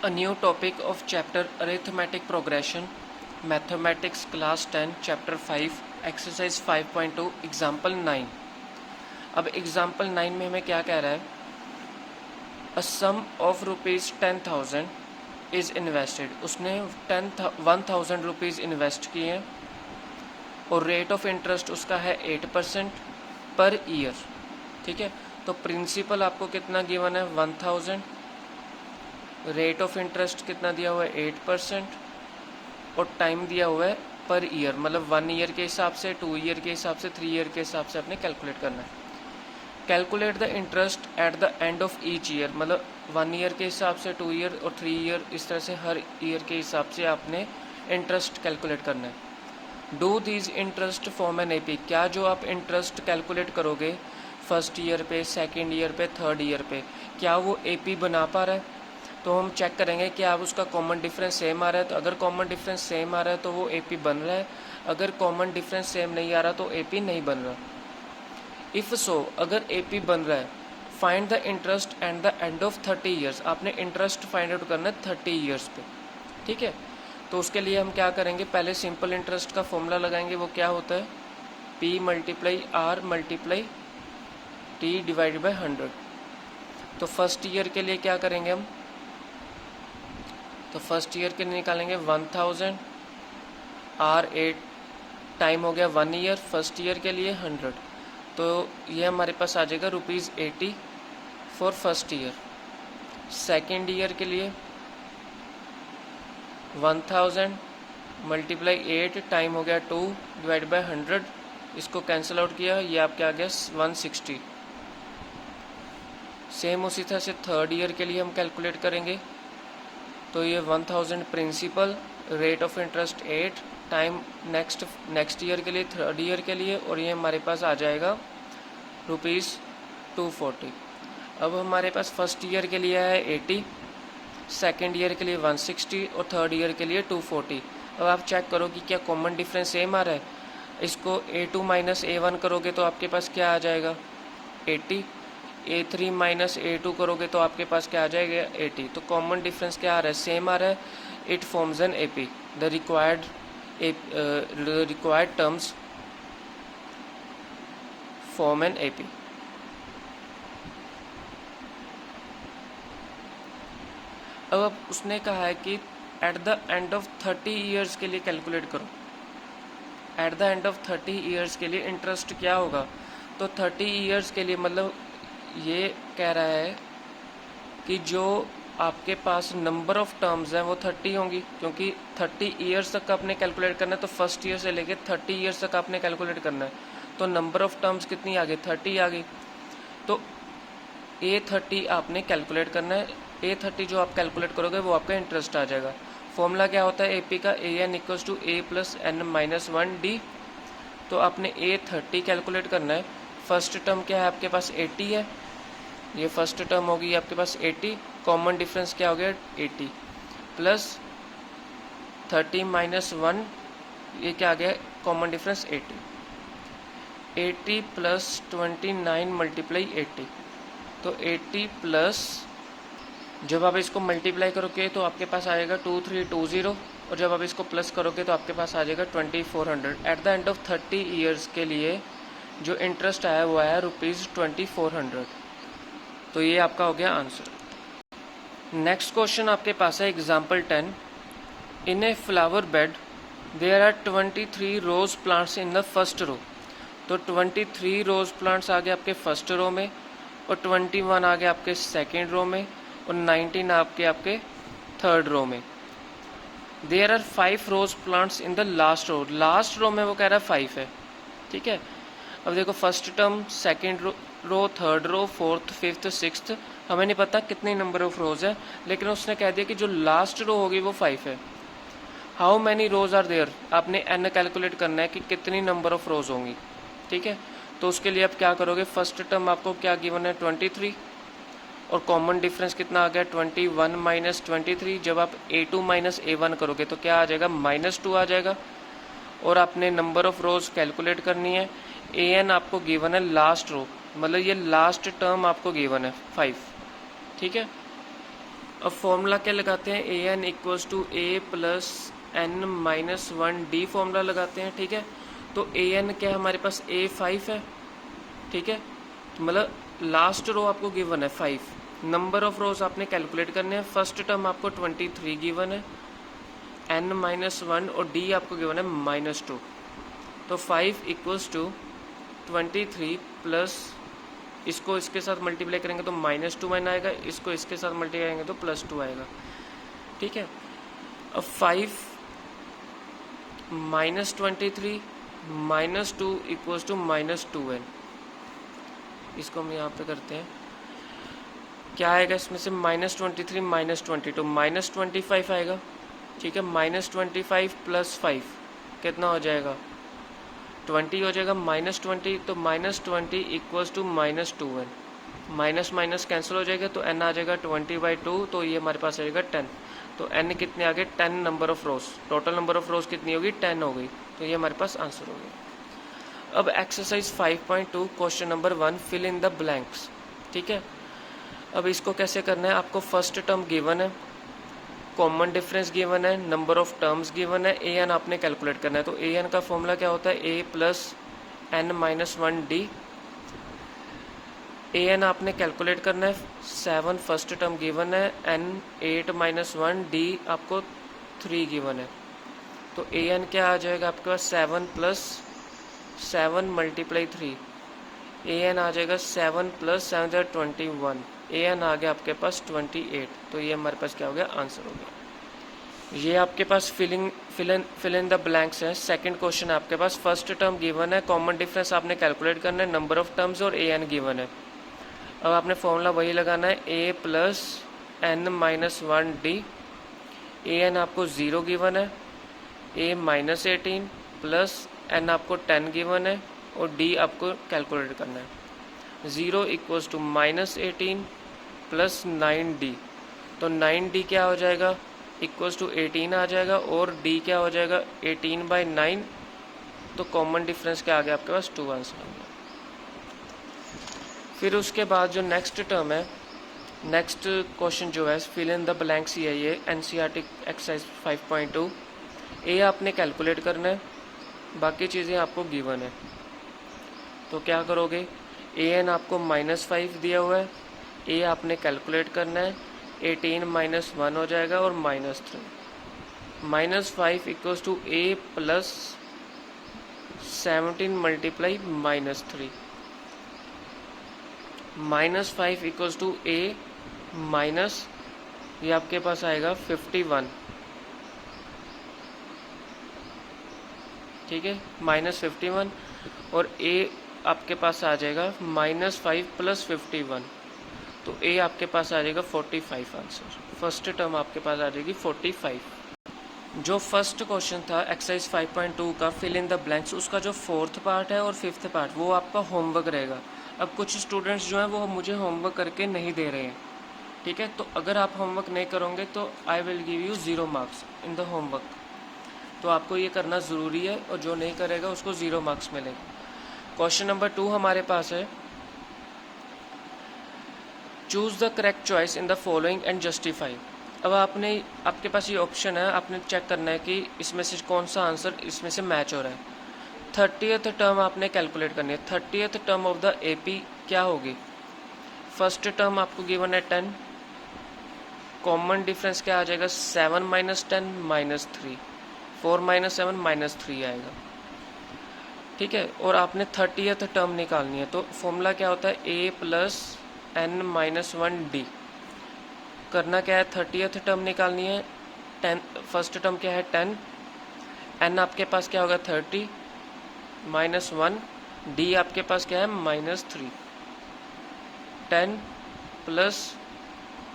A new topic of chapter Arithmetic Progression, Mathematics Class 10, Chapter 5, Exercise 5.2, Example 9. अब Example 9 में हमें क्या कह रहा है? A sum of rupees 10,000 is invested. उसने 1,000 रुपीज़ इन्वेस्ट किए हैं और रेट ऑफ इंटरेस्ट उसका है 8% पर ईयर. ठीक है, तो प्रिंसिपल आपको कितना गिवन है? 1,000. रेट ऑफ इंटरेस्ट कितना दिया हुआ है? 8% और टाइम दिया हुआ है पर ईयर, मतलब 1 ईयर के हिसाब से, 2 ईयर के हिसाब से, 3 ईयर के हिसाब से आपने कैलकुलेट करना है. Calculate the interest eight the end of each year, मतलब 1 ईयर के हिसाब से, 2 ईयर और 3 ईयर, इस तरह से हर ईयर के हिसाब से आपने इंटरेस्ट कैलकुलेट करना है. Do these interest form an AP. क्या जो आप इंटरेस्ट कैलकुलेट करोगे फर्स्ट ईयर पे, सेकेंड ईयर पे, थर्ड ईयर पे, क्या वो एपी बना पा रहा है? तो हम चेक करेंगे कि आप उसका कॉमन डिफरेंस सेम आ रहा है. तो अगर कॉमन डिफरेंस सेम आ रहा है तो वो एपी बन रहा है. अगर कॉमन डिफरेंस सेम नहीं आ रहा तो एपी नहीं बन रहा. इफ़ सो, अगर एपी बन रहा है, find the interest and the end of 30 years. आपने इंटरेस्ट फाइंड आउट करना है 30 ईयर्स पे. ठीक है, तो उसके लिए हम क्या करेंगे? पहले सिंपल इंटरेस्ट का फॉर्मूला लगाएंगे. वो क्या होता है? P multiply R multiply T divided by 100. तो फर्स्ट ईयर के लिए क्या करेंगे हम? तो फर्स्ट ईयर के लिए निकालेंगे 1,000 R 8, टाइम हो गया 1 ईयर, फर्स्ट ईयर के लिए 100. तो ये हमारे पास आ जाएगा ₹80 for first year. Second year के लिए 1,000 मल्टीप्लाई 8, टाइम हो गया 2 डिवाइड बाई 100. इसको कैंसिल आउट किया, ये आपके आ गया 160. सेम उसी तरह से थर्ड ईयर के लिए हम कैलकुलेट करेंगे. तो ये 1,000 principal, rate of interest 8, time next year के लिए, थर्ड ईयर के लिए, और ये हमारे पास आ जाएगा ₹240. अब हमारे पास फर्स्ट ईयर के लिए है 80, सेकेंड ईयर के लिए 160 और थर्ड ईयर के लिए 240. अब आप चेक करो कि क्या कॉमन डिफरेंस सेम आ रहा है. इसको A2 माइनस A1 करोगे तो आपके पास क्या आ जाएगा? 80. A3 माइनस A2 करोगे तो आपके पास क्या आ जाएगा? 80. तो कॉमन डिफरेंस क्या आ रहा है? सेम आ रहा है. It forms an AP. The required terms form an AP. अब उसने कहा है कि at the end of 30 years के लिए कैलकुलेट करो. At the end of 30 years के लिए इंटरेस्ट क्या होगा? तो 30 ईयर्स के लिए मतलब ये कह रहा है कि जो आपके पास नंबर ऑफ टर्म्स हैं वो 30 होंगी, क्योंकि 30 ईयर्स तक आपने कैलकुलेट करना है. तो फर्स्ट ईयर से लेके 30 ईयर्स तक आपने कैलकुलेट करना है. तो नंबर ऑफ टर्म्स कितनी आ गई? 30 आ गई. तो A30 आपने कैलकुलेट करना है. A30 जो आप कैलकुलेट करोगे वो आपका इंटरेस्ट आ जाएगा. फॉर्मूला क्या होता है AP का? AN equals to A plus N minus 1D. तो आपने A30 कैलकुलेट करना है. फर्स्ट टर्म क्या है आपके पास? 80 है. ये फर्स्ट टर्म होगी आपके पास 80. कॉमन डिफरेंस क्या हो गया? 80 प्लस 30 माइनस 1, ये क्या आ गया? Common difference 80. 80 plus 29 multiply 80. तो 80 प्लस, जब आप इसको मल्टीप्लाई करोगे तो आपके पास आएगा 2320, और जब आप इसको प्लस करोगे तो आपके पास आ जाएगा 2400. Eight the end of 30 years के लिए जो इंटरेस्ट आया वो आया ₹2400. तो ये आपका हो गया आंसर. नेक्स्ट क्वेश्चन आपके पास है example 10. In a flower bed there are 23 rose plants in the first row. तो 23 रोज प्लांट्स आ गए आपके फर्स्ट रो में, और 21 आ गए आपके सेकेंड रो में, और 19 आपके थर्ड रो में. There are 5 rose plants in the last row. Last row में वो कह रहा है 5 है. ठीक है, अब देखो first term, second row, third row, fourth, fifth, sixth, हमें नहीं पता कितने नंबर ऑफ रोज है, लेकिन उसने कह दिया कि जो लास्ट रो होगी वो 5 है. How many rose are there? आपने n कैलकुलेट करना है कि कितनी नंबर ऑफ रोज होंगी. ठीक है, तो उसके लिए आप क्या करोगे? फर्स्ट टर्म आपको क्या गिवन है? 23, और कॉमन डिफरेंस कितना आ गया? 21 माइनस 23. जब आप A2 माइनस A1 करोगे तो क्या आ जाएगा? -2 आ जाएगा. और आपने नंबर ऑफ रोज कैलकुलेट करनी है. AN आपको गिवन है लास्ट रो, मतलब ये लास्ट टर्म आपको गिवन है 5. ठीक है, अब फॉर्मूला क्या लगाते हैं, A N equals to A plus N minus one D formula लगाते हैं, ठीक है। तो ए एन क्या है हमारे पास, ए 5 है, ठीक है। तो मतलब लास्ट रो आपको गिवन है 5, नंबर ऑफ रोज आपने कैलकुलेट करने हैं। फर्स्ट टर्म आपको 23 गिवन है, एन माइनस वन, और डी आपको गिवन है -2। तो 5 इक्वल्स टू 23 प्लस, इसको इसके साथ मल्टीप्लाई करेंगे तो -2 आएगा, इसको इसके साथ मल्टीप्लाई करेंगे तो +2 आएगा, ठीक है। अब 5 - 23 -2 इक्वल्स टू -2n। इसको हम यहाँ पे करते हैं, क्या आएगा इसमें से, -23 -22 -25 आएगा, ठीक है। -25 + 5 कितना हो जाएगा, 20 हो जाएगा। -20 तो -20 equals to -2n, minus minus cancel हो जाएगा तो n आ जाएगा 20/2, तो ये हमारे पास आ जाएगा 10। तो n कितने आ गए, 10 number of rose, total number of रोज कितनी होगी, 10 हो गई। तो ये हमारे पास आंसर हो गया। अब exercise 5.2 question number 1, fill in the blanks, ठीक है। अब इसको कैसे करना है, आपको फर्स्ट टर्म गिवन है, कॉमन डिफरेंस गिवन है, नंबर ऑफ टर्म्स गिवन है, ए एन आपने कैलकुलेट करना है। तो ए एन का फॉर्मूला क्या होता है, A plus N minus one D. A N आपने कैलकुलेट करना है, 7 फर्स्ट टर्म गिवन है, एन 8 - 1, डी आपको 3 गिवन है। तो ए एन क्या आ जाएगा आपके पास, 7 + 7 × 3, ए एन आ जाएगा 7 + 7 = 21, ए एन आ गया आपके पास 28। तो ये हमारे पास क्या हो गया, आंसर हो गया। ये आपके पास फिल इन द ब्लैंक्स है। सेकंड क्वेश्चन आपके पास, फर्स्ट टर्म गिवन है, कॉमन डिफरेंस आपने कैलकुलेट करना है, नंबर ऑफ टर्म्स और ए एन गिवन है। अब आपने फॉर्मूला वही लगाना है, A plus N minus one D. A N आपको 0 गिवन है, ए -18 प्लस एन आपको 10 गिवन है, और डी आपको कैलकुलेट करना है। 0 इक्वल्स टू -18 प्लस 9d। तो 9d क्या हो जाएगा, इक्वल्स टू 18 आ जाएगा, और d क्या हो जाएगा, 18/9। तो कॉमन डिफरेंस क्या आ गया आपके पास, 2 आंसर आ गया। फिर उसके बाद जो नेक्स्ट टर्म है, नेक्स्ट क्वेश्चन जो है फिल इन द ब्लैंक्स ही है, ये एनसीईआरटी एक्सरसाइज 5.2। ए आपने कैलकुलेट करना है, बाकी चीज़ें आपको गिवन है। तो क्या करोगे, ए एन आपको -5 दिया हुआ है, ए आपने कैलकुलेट करना है, 18 - 1 हो जाएगा, और -3। -5 equals to A plus 17 × -3, -5 equals to A minus, ये आपके पास आएगा 51, ठीक है, -51, और ए आपके पास आ जाएगा -5 + 51, तो ए आपके पास आ जाएगा 45 आंसर। फर्स्ट टर्म आपके पास आ जाएगी 45। जो फर्स्ट क्वेश्चन था एक्सरसाइज 5.2 का फिल इन द ब्लैंक्स, उसका जो 4th पार्ट है और 5th पार्ट वो आपका होमवर्क रहेगा। अब कुछ स्टूडेंट्स जो हैं वो मुझे होमवर्क करके नहीं दे रहे हैं, ठीक है। तो अगर आप होमवर्क नहीं करोगे तो I will give you 0 marks in the homework. तो आपको ये करना ज़रूरी है, और जो नहीं करेगा उसको 0 मार्क्स मिलेगा। क्वेश्चन नंबर 2 हमारे पास है, choose the correct choice in the following and justify. अब आपके पास ये ऑप्शन है, आपने चेक करना है कि इसमें से कौन सा आंसर इसमें से मैच हो रहा है। 30th टर्म आपने कैलकुलेट करनी है। 30th term of the AP क्या होगी, फर्स्ट टर्म आपको गिवन है 10, कॉमन डिफरेंस क्या आ जाएगा, 7 - 10 -3, 4 - 7 -3 आएगा, ठीक है। और आपने 30th टर्म निकालनी है, तो फॉर्मूला क्या होता है, A plus N minus 1d। करना क्या है, 30th टर्म निकालनी है, 10 फर्स्ट टर्म क्या है 10, एन आपके पास क्या होगा 30 -1, डी आपके पास क्या है -3, 10 +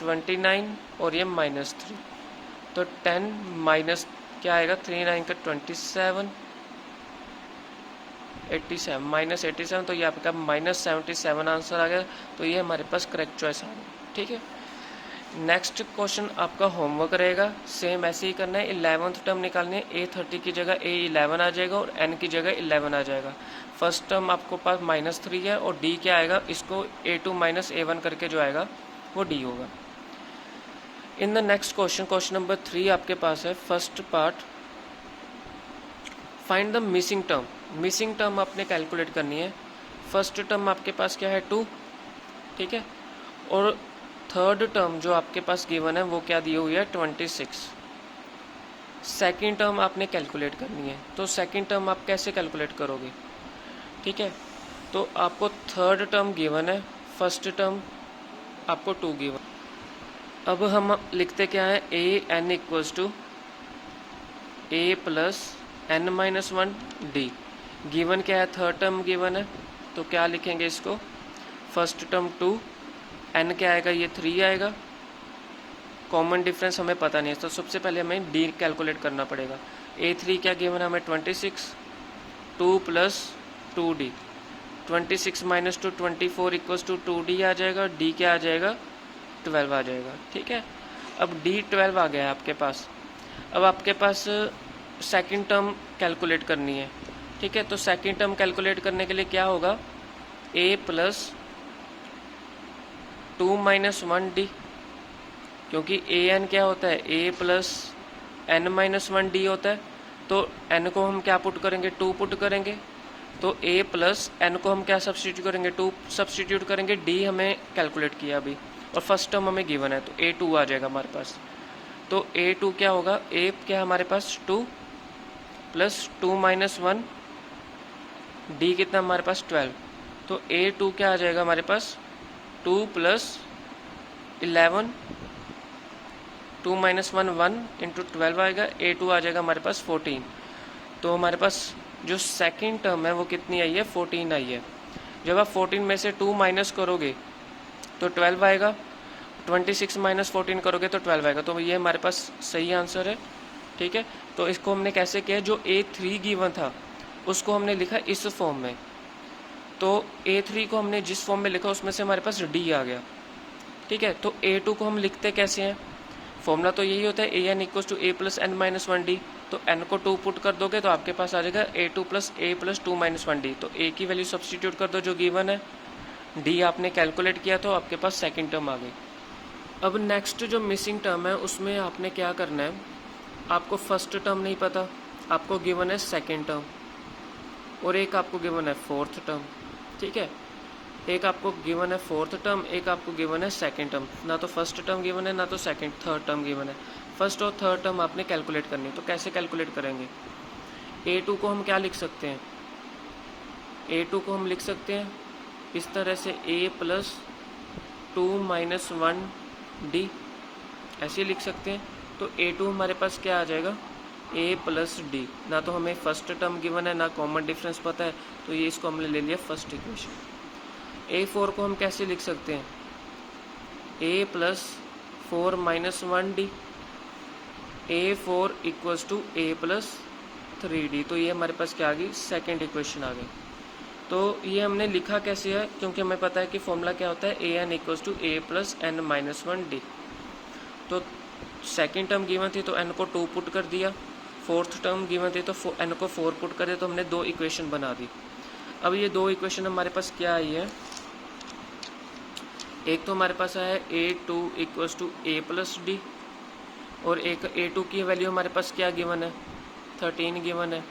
29 और ये -3, तो 10 माइनस क्या आएगा, 3 9 का 27, 87 -87, तो ये आपका -77 आंसर आ गया। तो ये हमारे पास करेक्ट चॉइस आ गई, ठीक है। नेक्स्ट क्वेश्चन आपका होमवर्क रहेगा, सेम ऐसे ही करना है। 11th टर्म निकालनी है, A30 की जगह A11 आ जाएगा और N की जगह 11 आ जाएगा। फर्स्ट टर्म आपको पास -3 है, और D क्या आएगा, इसको A2 - A1 करके जो आएगा वो D होगा। In the next question, question number 3 आपके पास है। First part, find the missing term. Missing term आपने कैलकुलेट करनी है। फर्स्ट टर्म आपके पास क्या है 2, ठीक है, और थर्ड टर्म जो आपके पास गिवन है वो क्या दी हुई है 26। सेकेंड टर्म आपने कैलकुलेट करनी है, तो सेकेंड टर्म आप कैसे कैलकुलेट करोगे, ठीक है। तो आपको थर्ड टर्म गिवन है, फर्स्ट टर्म आपको 2 गिवन। अब हम लिखते क्या है, A N equals to A plus N minus 1 D. Given क्या है, थर्ड टर्म गिवन है, तो क्या लिखेंगे इसको, फर्स्ट टर्म 2, एन क्या आएगा, ये 3 आएगा। कॉमन डिफरेंस हमें पता नहीं है, तो सबसे पहले हमें डी कैलकुलेट करना पड़ेगा। A3 क्या गिवन है हमें 26, 2 plus 2D, 26 minus 2 24 equals to 2D आ जाएगा। डी क्या आ जाएगा 12 आ जाएगा, ठीक है। अब D 12 आ गया है आपके पास। अब आपके पास सेकंड टर्म कैलकुलेट करनी है, ठीक है। तो सेकंड टर्म कैलकुलेट करने के लिए क्या होगा, A प्लस 2 माइनस 1D, क्योंकि ए एन क्या होता है, A plus N minus 1D होता है। तो एन को हम क्या पुट करेंगे, 2 पुट करेंगे। तो ए प्लस एन को हम क्या सब्सटीट्यूट करेंगे, 2 सब्सटीट्यूट करेंगे। डी हमें कैलकुलेट किया अभी, और फर्स्ट टर्म हमें गिवन है, तो A2 आ जाएगा हमारे पास। तो A2 क्या होगा, ए क्या हमारे पास 2 प्लस 2 माइनस 1, डी कितना हमारे पास 12। तो A2 क्या आ जाएगा हमारे पास, 2 प्लस 11, 2 माइनस 1 1 इंटू 12 आएगा। A2 आ जाएगा हमारे पास 14। तो हमारे पास जो सेकंड टर्म है वो कितनी आई है, 14 आई है। जब आप 14 में से 2 माइनस करोगे तो 12 आएगा, 26 माइनस 14 करोगे तो 12 आएगा। तो ये हमारे पास सही आंसर है, ठीक है। तो इसको हमने कैसे किया, जो A3 गिवन था उसको हमने लिखा इस फॉर्म में। तो A3 को हमने जिस फॉर्म में लिखा उसमें से हमारे पास D आ गया, ठीक है। तो A2 को हम लिखते कैसे हैं, फॉर्मूला तो यही होता है, A N equals to A plus N minus 1D। तो एन को 2 पुट कर दोगे तो आपके पास आ जाएगा A2 प्लस ए प्लस 2 माइनस 1D। तो ए की वैल्यू सब्सटीट्यूट कर दो जो गिवन है, डी आपने कैलकुलेट किया तो आपके पास सेकंड टर्म आ गई। अब नेक्स्ट जो मिसिंग टर्म है उसमें आपने क्या करना है, आपको फर्स्ट टर्म नहीं पता, आपको गिवन है सेकेंड टर्म, और एक आपको गिवन है फोर्थ टर्म, ठीक है। एक आपको गिवन है फोर्थ टर्म, एक आपको गिवन है सेकंड टर्म। ना तो फर्स्ट टर्म गिवन है, ना तो सेकंड थर्ड टर्म गिवन है। फर्स्ट और थर्ड टर्म आपने कैलकुलेट करनी है। तो कैसे कैलकुलेट करेंगे, A2 को हम क्या लिख सकते हैं, A2 को हम लिख सकते हैं इस तरह से, A प्लस 2 माइनस 1D, ऐसे लिख सकते हैं। तो A2 हमारे पास क्या आ जाएगा, A प्लस D। ना तो हमें फर्स्ट टर्म गिवन है, ना कॉमन डिफरेंस पता है, तो ये इसको हमने ले लिया फर्स्ट इक्वेशन। A4 को हम कैसे लिख सकते हैं, A plus 4 minus 1D, A4 equals to A plus 3D। तो ये हमारे पास क्या आ गई, सेकेंड इक्वेशन आ गई। तो ये हमने लिखा कैसे है, क्योंकि हमें पता है कि फॉर्मूला क्या होता है, A N equals to A plus N minus 1D। तो सेकेंड टर्म गिवन थी तो एन को 2 पुट कर दिया, फोर्थ टर्म गिवन थी तो एन को 4 पुट कर दिया, तो हमने 2 इक्वेशन बना दी। अब ये 2 इक्वेशन हमारे पास क्या आई है, एक तो हमारे पास है A2 equals to A plus D, और एक A2 की वैल्यू हमारे पास क्या गिवन है, 13 गिवन है।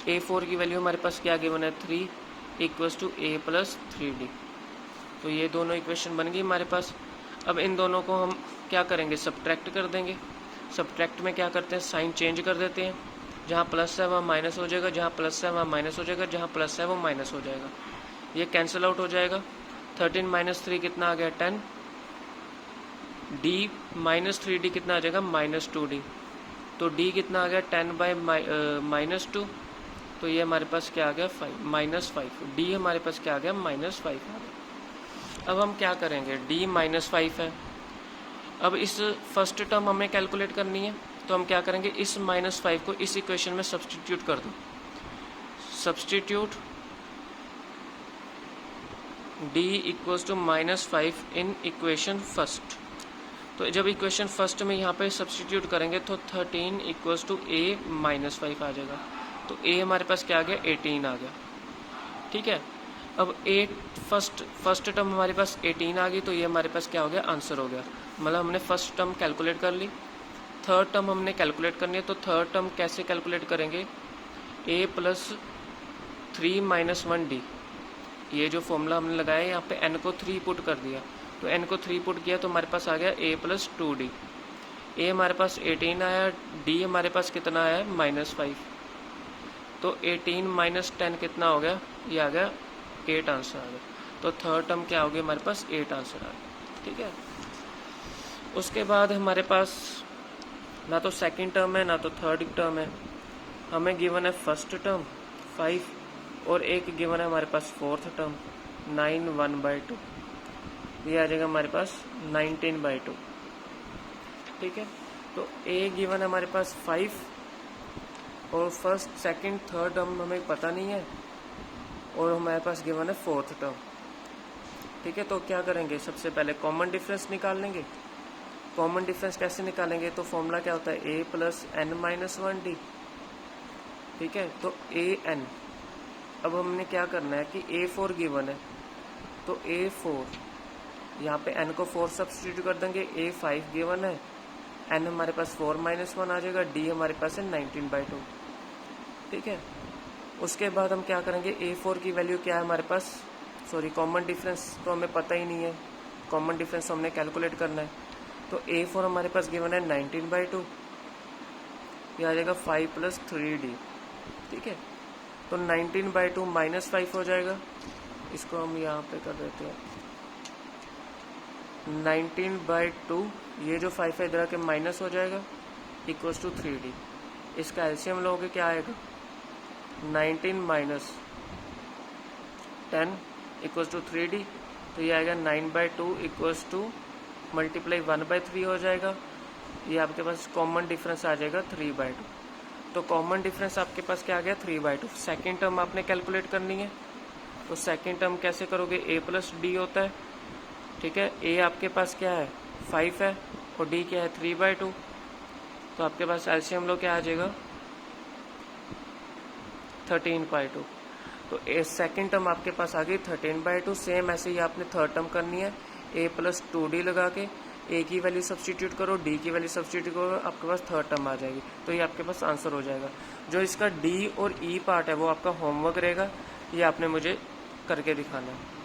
A4 की वैल्यू हमारे पास क्या गिवन है, 3 equals to A plus 3D। तो ये दोनों इक्वेशन बन गई हमारे पास। अब इन दोनों को हम क्या करेंगे, सब्ट्रैक्ट कर देंगे। सब्ट्रैक्ट में क्या करते हैं, साइन चेंज कर देते हैं, जहाँ प्लस है वहाँ माइनस हो जाएगा, जहाँ प्लस है वहाँ माइनस हो जाएगा, जहाँ प्लस है वो माइनस हो जाएगा, ये कैंसिल आउट हो जाएगा। 13 माइनस 3 कितना आ गया, 10। D माइनस 3D कितना आ जाएगा, माइनस 2D। तो D कितना आ गया, 10 बाई माइनस 2। तो ये हमारे पास क्या आ गया, 5 माइनस 5। D हमारे पास क्या आ गया, माइनस 5 आ गया। अब हम क्या करेंगे, D माइनस 5 है। अब इस फर्स्ट टर्म हमें कैलकुलेट करनी है, तो हम क्या करेंगे, इस माइनस 5 को इस इक्वेशन में सब्सटीट्यूट कर दो। Substitute D equals to minus 5 in equation first. तो जब इक्वेशन फर्स्ट में यहाँ पे सब्सटीट्यूट करेंगे तो 13 इक्वल्स टू A माइनस 5 आ जाएगा। तो A हमारे पास क्या आ गया, 18 आ गया, ठीक है। अब फर्स्ट टर्म हमारे पास 18 आ गई, तो ये हमारे पास क्या हो गया, आंसर हो गया। मतलब हमने फर्स्ट टर्म कैलकुलेट कर ली। थर्ड टर्म हमने कैलकुलेट करनी है, तो थर्ड टर्म कैसे कैलकुलेट करेंगे, a प्लस 3 माइनस 1d। ये जो फॉर्मूला हमने लगाया है यहाँ पे n को 3 पुट कर दिया, तो n को 3 पुट किया तो हमारे पास आ गया a प्लस 2d। a हमारे पास 18 आया, d हमारे पास कितना आया है, -5। तो 18 माइनस 10 कितना हो गया, ये आ गया 8 आंसर आ गया। तो थर्ड टर्म क्या हो गया, हमारे पास 8 आंसर आ गया। ठीक है, उसके बाद हमारे पास ना तो सेकंड टर्म है ना तो थर्ड टर्म है। हमें गिवन है फर्स्ट टर्म 5 और एक गिवन है हमारे पास फोर्थ टर्म 9 1/2। ये आ जाएगा हमारे पास 19/2। ठीक है, तो ए गिवन है हमारे पास 5 और फर्स्ट सेकंड थर्ड टर्म हमें पता नहीं है, और हमारे पास गिवन है फोर्थ टर्म। ठीक है, तो क्या करेंगे, सबसे पहले कॉमन डिफरेंस निकाल लेंगे। कॉमन डिफरेंस कैसे निकालेंगे, तो फॉर्मूला क्या होता है, a plus n minus 1d। ठीक है, तो a n, अब हमने क्या करना है कि a4 गिवन है, तो a4 यहाँ पे n को 4 सब्सटीट्यूट कर देंगे, a5 गिवन है, n हमारे पास 4 माइनस 1 आ जाएगा, d हमारे पास है 19/2। ठीक है, उसके बाद हम क्या करेंगे, a4 की वैल्यू क्या है हमारे पास, सॉरी कॉमन डिफरेंस तो हमें पता ही नहीं है, कॉमन डिफरेंस तो हमने कैलकुलेट करना है। तो a4 हमारे पास गिवन है 19/2, ये आ जाएगा 5 प्लस 3d। ठीक है, तो 19/2 -5 हो जाएगा, इसको हम यहाँ पे कर देते हैं 19/2, ये जो 5 है इधर आके माइनस हो जाएगा, इक्वल्स टू 3d। इसका एलसीएम लोगे क्या आएगा, 19 माइनस 10 इक्वल्स टू 3d, तो ये आएगा 9/2 इक्वल्स टू मल्टीप्लाई 1/3 हो जाएगा। ये आपके पास कॉमन डिफरेंस आ जाएगा 3/2। तो कॉमन डिफरेंस आपके पास क्या आ गया, 3/2। सेकेंड टर्म आपने कैलकुलेट करनी है, तो सेकेंड टर्म कैसे करोगे, a प्लस डी होता है। ठीक है, a आपके पास क्या है, 5 है, और d क्या है, 3/2। तो आपके पास एलसीएम लो क्या आ जाएगा, 13/2। तो ए सेकेंड टर्म आपके पास आ गई 13/2। सेम ऐसे ही आपने थर्ड टर्म करनी है, a प्लस 2d लगा के a की वैल्यू सब्सटीट्यूट करो, d की वैल्यू सब्सटीट्यूट करो, आपके पास थर्ड टर्म आ जाएगी। तो ये आपके पास आंसर हो जाएगा। जो इसका d और e पार्ट है वो आपका होमवर्क रहेगा, ये आपने मुझे करके दिखाना है।